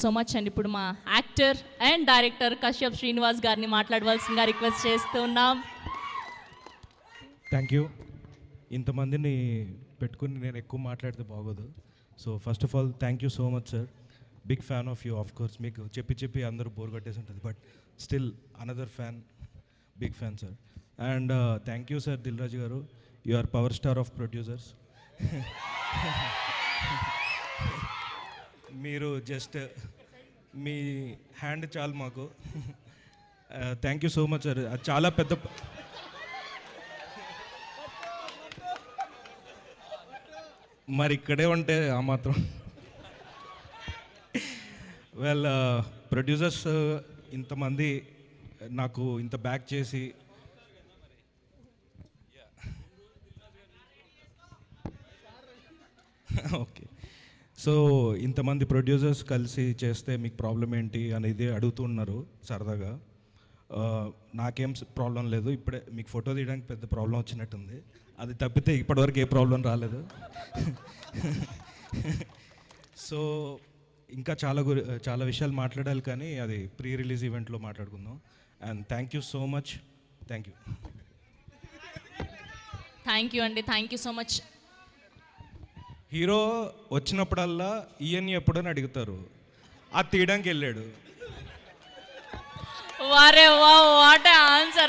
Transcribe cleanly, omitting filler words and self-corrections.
So much అండి. ఇప్పుడు మా actor and director Kashyap Srinivas గారిని మాట్లాడవలసిందిగా రిక్వెస్ట్ చేస్తూ ఉన్నాం. Thank you. ఇంతమందిని పెట్టుకుని నేను ఎక్కువ మాట్లాడితే బాగోదు. So first of all thank you so much sir. Big fan of you. Of course మీకు చెప్పి అందరూ బోర్ కొట్టేసి ఉంటుంది, but still another fan, big fan sir. And thank you sir Dil Raju గారు. You are power star of producers. మీరు just మీ hand చాలు మాకు. Thank you so much sir. అది చాలా పెద్ద మరి ఇక్కడే ఉంటే ఆ మాత్రం. వెల్ ప్రొడ్యూసర్స్ ఇంతమంది నాకు ఇంత బ్యాక్ చేసి ఓకే. సో ఇంతమంది ప్రొడ్యూసర్స్ కలిసి చేస్తే మీకు ప్రాబ్లం ఏంటి అనేది అడుగుతున్నారు సరదాగా. నాకేం ప్రాబ్లం లేదు. ఇప్పుడే మీకు ఫోటో తీయడానికి పెద్ద ప్రాబ్లం వచ్చినట్టుంది. అది తప్పితే ఇప్పటివరకు ఏ ప్రాబ్లం రాలేదు. సో ఇంకా చాలా విషయాలు మాట్లాడాలి, కానీ అది ప్రీ రిలీజ్ ఈవెంట్లో మాట్లాడుకుందాం. And thank you so much. Thank you. Thank you అండి. Thank you so much. Hero వచ్చినప్పుడల్లా ఈయన్ని ఎప్పుడని అడుగుతారు. అది తీయడానికి వెళ్ళాడు. వారే వా, వాట్ ఆన్సర్.